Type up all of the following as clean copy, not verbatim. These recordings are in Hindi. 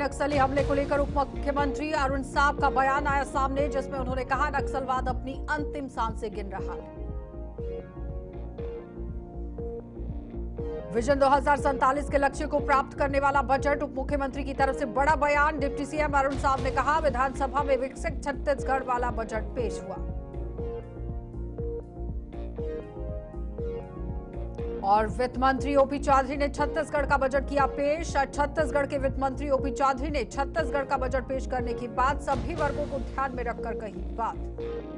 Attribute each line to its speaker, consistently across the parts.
Speaker 1: नक्सली हमले को लेकर उप मुख्यमंत्री अरुण साव का बयान आया सामने, जिसमें उन्होंने कहा नक्सलवाद अपनी अंतिम सांसें गिन रहा है। विजन 2047 के लक्ष्य को प्राप्त करने वाला बजट, उप मुख्यमंत्री की तरफ से बड़ा बयान। डिप्टी सीएम अरुण साव ने कहा विधानसभा में विकसित छत्तीसगढ़ वाला बजट पेश हुआ। और वित्त मंत्री ओपी चौधरी ने छत्तीसगढ़ का बजट किया पेश। छत्तीसगढ़ के वित्त मंत्री ओपी चौधरी ने छत्तीसगढ़ का बजट पेश करने की बात सभी वर्गों को ध्यान में रखकर कही बात।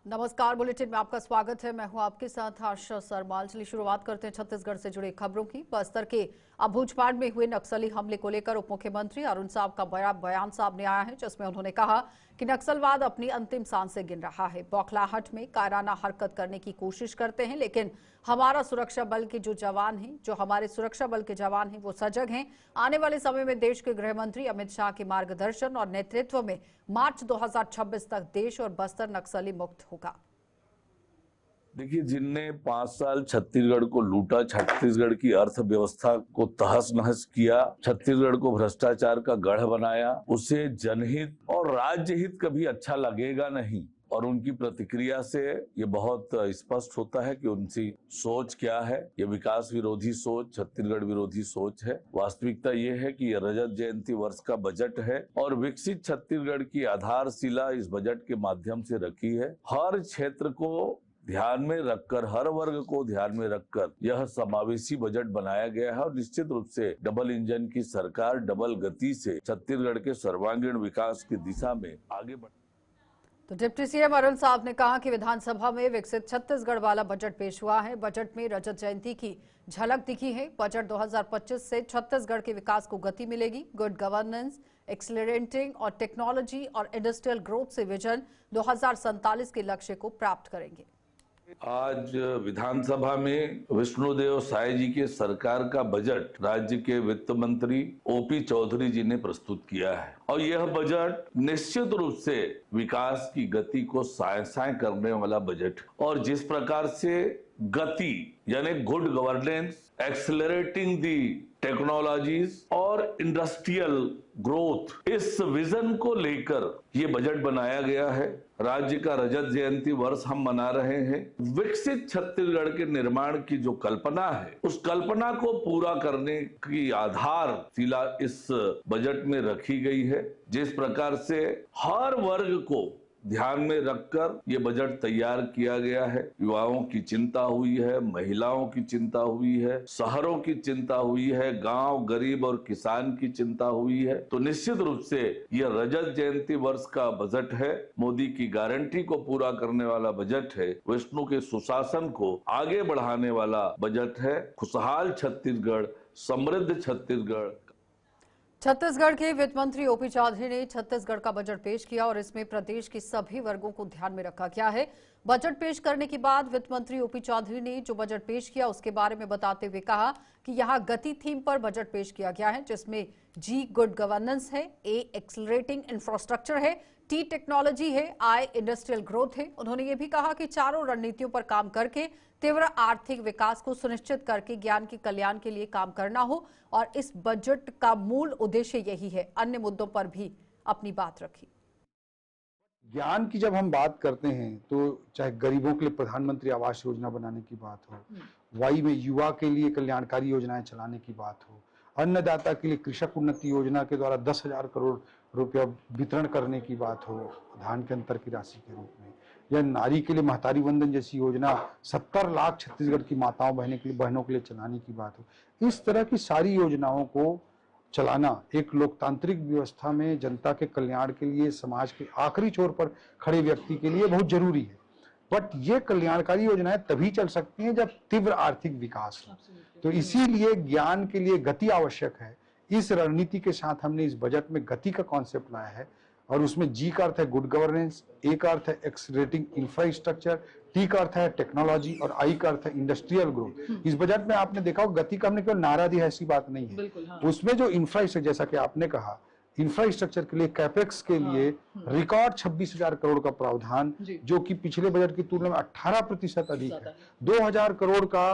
Speaker 1: नमस्कार, बुलेटिन में आपका स्वागत है। मैं हूं आपके साथ आशा सरमाल। चलिए शुरुआत करते हैं छत्तीसगढ़ से जुड़ी खबरों की। बस्तर के अबूझमाड़ में हुए नक्सली हमले को लेकर उप मुख्यमंत्री अरुण साव का बड़ा बयान सामने आया है, जिसमें उन्होंने कहा कि नक्सलवाद अपनी अंतिम सांसें गिन रहा है। बौखलाहट में कायराना हरकत करने की कोशिश करते हैं, लेकिन हमारा सुरक्षा बल के हमारे सुरक्षा बल के जवान हैं वो सजग हैं। आने वाले समय में देश के गृह मंत्री अमित शाह के मार्गदर्शन और नेतृत्व में मार्च 2026 तक देश और बस्तर नक्सली मुक्त होगा।
Speaker 2: देखिए, जिनने 5 साल छत्तीसगढ़ को लूटा, छत्तीसगढ़ की अर्थव्यवस्था को तहस नहस किया, छत्तीसगढ़ को भ्रष्टाचार का गढ़ बनाया, उसे जनहित और राज्य हित कभी अच्छा लगेगा नहीं। और उनकी प्रतिक्रिया से ये बहुत स्पष्ट होता है कि उनकी सोच क्या है। ये विकास विरोधी सोच, छत्तीसगढ़ विरोधी सोच है। वास्तविकता ये है कि ये रजत जयंती वर्ष का बजट है और विकसित छत्तीसगढ़ की आधारशिला इस बजट के माध्यम से रखी है। हर क्षेत्र को ध्यान में रखकर, हर वर्ग को ध्यान में रखकर यह समावेशी बजट बनाया गया है और निश्चित रूप से डबल इंजन की सरकार डबल गति से छत्तीसगढ़ के सर्वांगीण विकास की दिशा में आगे बढ़।
Speaker 1: तो डिप्टी सीएम अरुण साव ने कहा कि विधानसभा में विकसित छत्तीसगढ़ वाला बजट पेश हुआ है। बजट में रजत जयंती की झलक दिखी है। बजट 2025 से छत्तीसगढ़ के विकास को गति मिलेगी। गुड गवर्नेंस, एक्सीलरेटिंग और टेक्नोलॉजी और इंडस्ट्रियल ग्रोथ से विजन 2047 के लक्ष्य को प्राप्त करेंगे।
Speaker 2: आज विधानसभा में विष्णुदेव साय जी के सरकार का बजट राज्य के वित्त मंत्री ओपी चौधरी जी ने प्रस्तुत किया है और यह बजट निश्चित रूप से विकास की गति को साय करने वाला बजट और जिस प्रकार से गति यानी गुड गवर्नेंस, एक्सेलरेटिंग दी टेक्नोलॉजीज और इंडस्ट्रियल ग्रोथ, इस विजन को लेकर ये बजट बनाया गया है। राज्य का रजत जयंती वर्ष हम मना रहे हैं। विकसित छत्तीसगढ़ के निर्माण की जो कल्पना है, उस कल्पना को पूरा करने की आधारशिला इस बजट में रखी गई है। जिस प्रकार से हर वर्ग को ध्यान में रखकर ये बजट तैयार किया गया है। युवाओं की चिंता हुई है, महिलाओं की चिंता हुई है, शहरों की चिंता हुई है, गांव, गरीब और किसान की चिंता हुई है। तो निश्चित रूप से यह रजत जयंती वर्ष का बजट है। मोदी की गारंटी को पूरा करने वाला बजट है। विष्णु के सुशासन को आगे बढ़ाने वाला बजट है। खुशहाल छत्तीसगढ़, समृद्ध छत्तीसगढ़।
Speaker 1: छत्तीसगढ़ के वित्त मंत्री ओपी चौधरी ने छत्तीसगढ़ का बजट पेश किया और इसमें प्रदेश के सभी वर्गों को ध्यान में रखा गया है। बजट पेश करने के बाद वित्त मंत्री ओपी चौधरी ने जो बजट पेश किया उसके बारे में बताते हुए कहा कि यहां गति थीम पर बजट पेश किया गया है, जिसमें जी गुड गवर्नेंस है, ए एक्सीलरेटिंग इंफ्रास्ट्रक्चर है, टी टेक्नोलॉजी है, आई इंडस्ट्रियल ग्रोथ है। उन्होंने ये भी कहा कि चारों रणनीतियों पर काम करके तीव्र आर्थिक विकास को सुनिश्चित करके ज्ञान के कल्याण के लिए काम करना हो और इस बजट का मूल उद्देश्य यही है। अन्य मुद्दों पर भी अपनी बात रखी।
Speaker 3: ज्ञान की जब हम बात करते हैं तो चाहे गरीबों के लिए प्रधानमंत्री आवास योजना बनाने की बात हो, वाई में युवा के लिए कल्याणकारी योजनाएं चलाने की बात हो, अन्नदाता के लिए कृषक उन्नति योजना के द्वारा 10,000 करोड़ रुपया वितरण करने की बात हो धान के अंतर की राशि के रूप में, या नारी के लिए महतारी वंदन जैसी योजना 70 लाख छत्तीसगढ़ की माताओं बहनों के लिए चलाने की बात हो, इस तरह की सारी योजनाओं को चलाना एक लोकतांत्रिक व्यवस्था में जनता के कल्याण के लिए, समाज के आखिरी छोर पर खड़े व्यक्ति के लिए बहुत जरूरी है। बट ये कल्याणकारी योजनाएं तभी चल सकती हैं जब तीव्र आर्थिक विकास हो। तो इसीलिए ज्ञान के लिए गति आवश्यक है। इस रणनीति के साथ हमने इस बजट में गति का कॉन्सेप्ट लाया है और उसमें जी का अर्थ है गुड गवर्नेंस, ए का अर्थ है एक्सीलरेटिंग इंफ्रास्ट्रक्चर, टी का अर्थ है टेक्नोलॉजी और आई का अर्थ है इंडस्ट्रियल ग्रोथ। इस बजट में आपने देखा गति का हमने केवल नारा दिया, ऐसी बात नहीं है।
Speaker 1: हाँ।
Speaker 3: उसमें जो इंफ्रास्ट्रक्चर, जैसा कि आपने कहा, इंफ्रास्ट्रक्चर के लिए कैपेक्स के लिए रिकॉर्ड 26,000 करोड़ का प्रावधान, जो कि पिछले बजट की तुलना में 18% अधिक है। 2,000 करोड़ का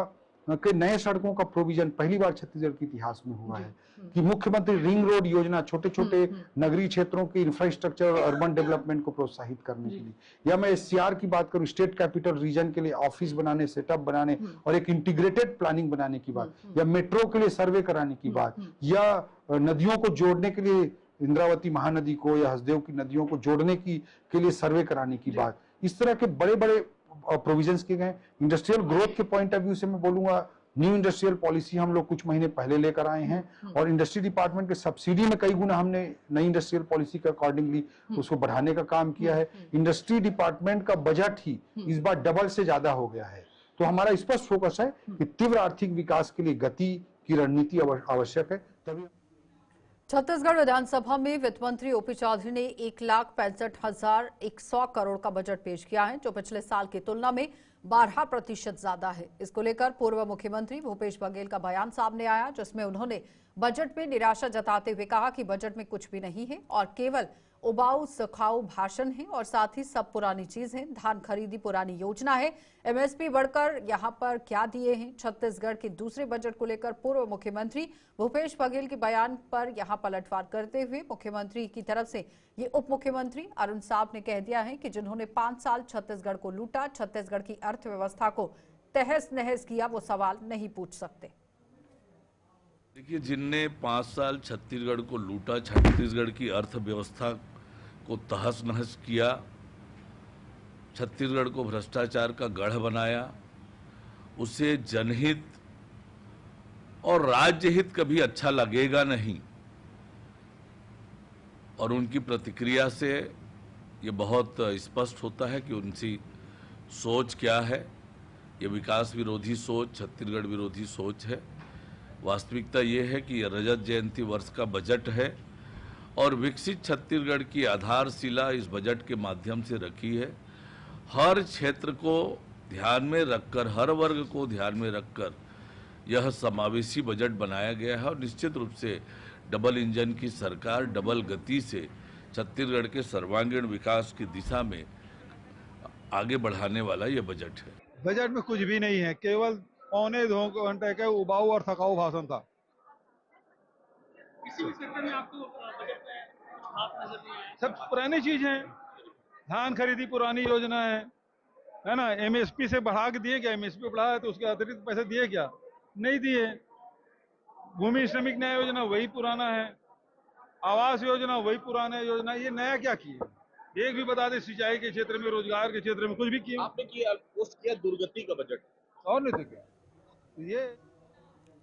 Speaker 3: के नए सड़कों का प्रोविजन पहली बार छत्तीसगढ़ के इतिहास में हुआ है कि मुख्यमंत्री रिंग रोड योजना छोटे छोटे नगरीय क्षेत्रों के इंफ्रास्ट्रक्चर और अर्बन डेवलपमेंट को प्रोत्साहित करने के लिए, या मैं SCR की बात करूं, स्टेट कैपिटल रीजन के लिए ऑफिस बनाने, सेटअप बनाने और एक इंटीग्रेटेड प्लानिंग बनाने की बात, या मेट्रो के लिए सर्वे कराने की बात, या नदियों को जोड़ने के लिए इंद्रावती महानदी को या हसदेव की नदियों को जोड़ने के लिए सर्वे कराने की बात, इस तरह के बड़े बड़े प्रोविजंस किए गए। इंडस्ट्रियल ग्रोथ के पॉइंट ऑफ व्यू से मैं बोलूंगा, न्यू इंडस्ट्रियल पॉलिसी हम लोग कुछ महीने पहले लेकर आए हैं और इंडस्ट्री डिपार्टमेंट के सब्सिडी में कई गुना हमने नई इंडस्ट्रियल पॉलिसी के अकॉर्डिंगली उसको बढ़ाने का काम किया है। इंडस्ट्री डिपार्टमेंट का बजट ही इस बार डबल से ज्यादा हो गया है। तो हमारा स्पष्ट फोकस है कि तीव्र आर्थिक विकास के लिए गति की रणनीति आवश्यक है। तभी
Speaker 1: छत्तीसगढ़ विधानसभा में वित्त मंत्री ओपी चौधरी ने 1,65,100 करोड़ का बजट पेश किया है, जो पिछले साल की तुलना में 12% ज्यादा है। इसको लेकर पूर्व मुख्यमंत्री भूपेश बघेल का बयान सामने आया, जिसमें उन्होंने बजट में निराशा जताते हुए कहा कि बजट में कुछ भी नहीं है और केवल उबाऊ सुखाऊ भाषण है और साथ ही सब पुरानी चीज है। धान खरीदी पुरानी योजना है, MSP बढ़कर यहां पर क्या दिए हैं। छत्तीसगढ़ के दूसरे बजट को लेकर पूर्व मुख्यमंत्री भूपेश बघेल के बयान पर यहां पलटवार करते हुए मुख्यमंत्री की तरफ से ये उप मुख्यमंत्री अरुण साव ने कह दिया है कि जिन्होंने 5 साल छत्तीसगढ़ को लूटा, छत्तीसगढ़ की अर्थव्यवस्था को तहस नहस किया, वो सवाल नहीं पूछ सकते।
Speaker 2: देखिए, जिनने 5 साल छत्तीसगढ़ को लूटा, छत्तीसगढ़ की अर्थव्यवस्था को तहस नहस किया, छत्तीसगढ़ को भ्रष्टाचार का गढ़ बनाया, उसे जनहित और राज्य हित कभी अच्छा लगेगा नहीं। और उनकी प्रतिक्रिया से ये बहुत स्पष्ट होता है कि उनकी सोच क्या है। ये विकास विरोधी सोच, छत्तीसगढ़ विरोधी सोच है। वास्तविकता ये है कि यह रजत जयंती वर्ष का बजट है और विकसित छत्तीसगढ़ की आधारशिला इस बजट के माध्यम से रखी है। हर क्षेत्र को ध्यान में रखकर, हर वर्ग को ध्यान में रखकर यह समावेशी बजट बनाया गया है और निश्चित रूप से डबल इंजन की सरकार डबल गति से छत्तीसगढ़ के सर्वांगीण विकास की दिशा में आगे बढ़ाने वाला यह बजट है।
Speaker 4: बजट में कुछ भी नहीं है, केवल 1.25 घंटे का उबाऊ और थकाऊ भाषण था।
Speaker 5: किसी भी सेक्टर में आपको बजट में खास नजर नहीं आया?
Speaker 4: सब पुरानी चीज है, धान खरीदी पुरानी योजना है ना। MSP से बढ़ा के दिए क्या? MSP बढ़ाया तो उसके अतिरिक्त पैसे दिए क्या? नहीं दिए। भूमि श्रमिक न्याय योजना वही पुराना है, आवास योजना वही पुराना योजना, ये नया क्या किए? एक भी बता दे, सिंचाई के क्षेत्र में, रोजगार के क्षेत्र में कुछ भी किया
Speaker 5: आपने किया पोस्ट किया दुर्गति का बजट,
Speaker 4: और नहीं तो क्या। ये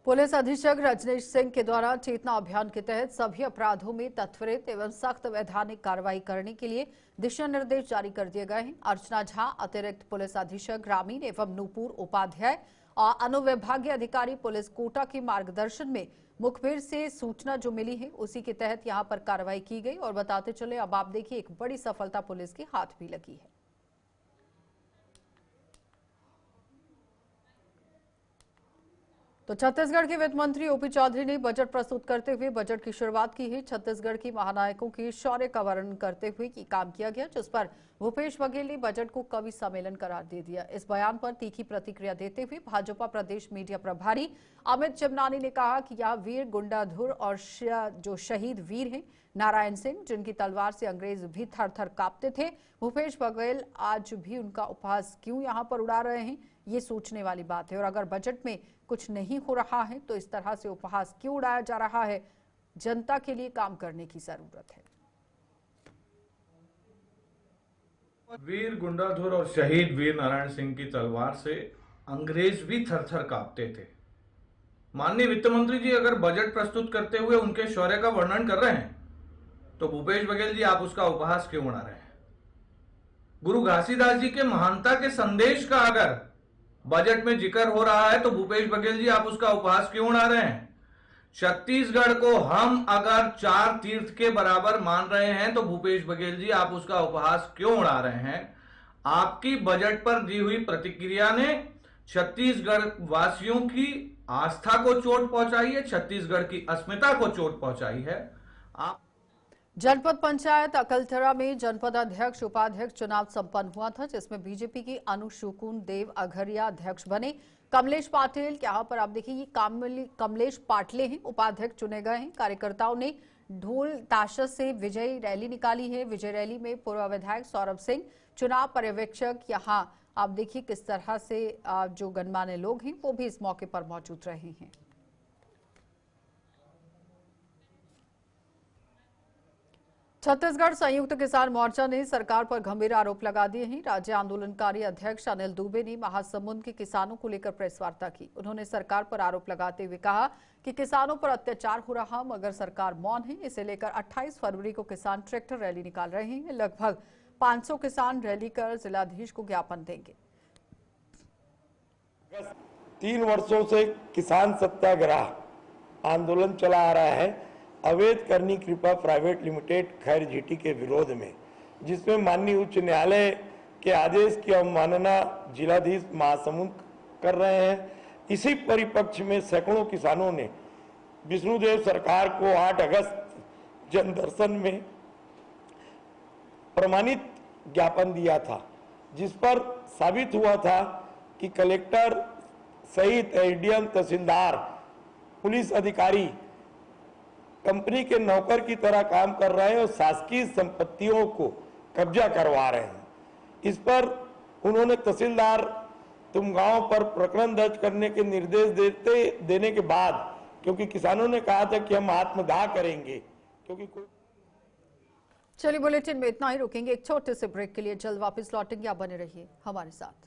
Speaker 1: पुलिस अधीक्षक रजनीश सिंह के द्वारा चेतना अभियान के तहत सभी अपराधों में त्वरित एवं सख्त वैधानिक कार्रवाई करने के लिए दिशा निर्देश जारी कर दिए गए हैं। अर्चना झा अतिरिक्त पुलिस अधीक्षक ग्रामीण एवं नूपुर उपाध्याय और अनुविभागीय अधिकारी पुलिस कोटा के मार्गदर्शन में मुखबिर से सूचना जो मिली है उसी के तहत यहां पर कार्रवाई की गई और बताते चले, अब आप देखिए, एक बड़ी सफलता पुलिस के हाथ भी लगी है। तो छत्तीसगढ़ के वित्त मंत्री ओपी चौधरी ने बजट प्रस्तुत करते हुए बजट की शुरुआत की है। छत्तीसगढ़ की महानायकों के शौर्य का वर्णन करते हुए ये काम किया गया, जिस पर भूपेश बघेल ने बजट को कवि सम्मेलन करार दे दिया। इस बयान पर तीखी प्रतिक्रिया देते हुए भाजपा प्रदेश मीडिया प्रभारी अमित चिमनानी ने कहा कि यह वीर गुंडाधुर और जो शहीद वीर हैं नारायण सिंह, जिनकी तलवार से अंग्रेज भी थर थर कांपते थे, भूपेश बघेल आज भी उनका उपहास क्यों यहाँ पर उड़ा रहे हैं, ये सोचने वाली बात है। और अगर बजट में कुछ नहीं हो रहा है तो इस तरह से उपहास क्यों उड़ाया जा रहा है? जनता के लिए काम करने की जरूरत है।
Speaker 6: वीर गुंडाधुर और शहीद वीर नारायण सिंह की तलवार से अंग्रेज भी थर-थर कांपते थे। माननीय वित्त मंत्री जी अगर बजट प्रस्तुत करते हुए उनके शौर्य का वर्णन कर रहे हैं तो भूपेश बघेल जी आप उसका उपहास क्यों उड़ा रहे हैं? गुरु घासीदास जी के महानता के संदेश का अगर बजट में जिक्र हो रहा है तो भूपेश बघेल जी आप उसका उपहास क्यों उड़ा रहे हैं? छत्तीसगढ़ को हम अगर 4 तीर्थ के बराबर मान रहे हैं तो भूपेश बघेल जी आप उसका उपहास क्यों उड़ा रहे हैं? आपकी बजट पर दी हुई प्रतिक्रिया ने छत्तीसगढ़ वासियों की आस्था को चोट पहुंचाई है, छत्तीसगढ़ की अस्मिता को चोट पहुंचाई है। आप
Speaker 1: जनपद पंचायत अकलतरा में जनपद अध्यक्ष उपाध्यक्ष चुनाव संपन्न हुआ था, जिसमें बीजेपी की अनुशुकुन देव अघरिया अध्यक्ष बने। कमलेश पाटिल, यहाँ पर आप देखिए ये कमलेश पाटले हैं, उपाध्यक्ष चुने गए हैं। कार्यकर्ताओं ने ढोल ताशा से विजयी रैली निकाली है। विजय रैली में पूर्व विधायक सौरभ सिंह, चुनाव पर्यवेक्षक, यहाँ आप देखिए किस तरह से जो गणमान्य लोग हैं वो भी इस मौके पर मौजूद रहे हैं। छत्तीसगढ़ संयुक्त किसान मोर्चा ने सरकार पर गंभीर आरोप लगा दिए हैं। राज्य आंदोलनकारी अध्यक्ष अनिल दुबे ने महासमुंद के किसानों को लेकर प्रेस वार्ता की। उन्होंने सरकार पर आरोप लगाते हुए कहा कि किसानों पर अत्याचार हो रहा, मगर सरकार मौन है। इसे लेकर 28 फरवरी को किसान ट्रैक्टर रैली निकाल रहे हैं। लगभग 500 किसान रैली कर जिलाधीश को ज्ञापन देंगे।
Speaker 7: 3 वर्षों से किसान सत्याग्रह आंदोलन चला आ रहा है अवैध करनी कृपा प्राइवेट लिमिटेड खैर जीटी के विरोध में, जिसमें माननीय उच्च न्यायालय के आदेश की अवमानना जिलाधीश महासमुंद कर रहे हैं। इसी परिप्रेक्ष्य में सैकड़ों किसानों ने विष्णुदेव सरकार को 8 अगस्त जनदर्शन में प्रमाणित ज्ञापन दिया था, जिस पर साबित हुआ था कि कलेक्टर सहित एडीएम, तहसीलदार, पुलिस अधिकारी कंपनी के नौकर की तरह काम कर रहे हैं और शासकीय संपत्तियों को कब्जा करवा रहे हैं। इस पर उन्होंने तहसीलदार तुमगांव पर प्रकरण दर्ज करने के निर्देश देने के बाद, क्योंकि किसानों ने कहा था कि हम आत्मदाह करेंगे, क्योंकि
Speaker 1: चलिए बुलेटिन में इतना ही, रुकेंगे एक छोटे से ब्रेक के लिए। जल्द वापस लौटेंगे, आप बने रहिए हमारे साथ।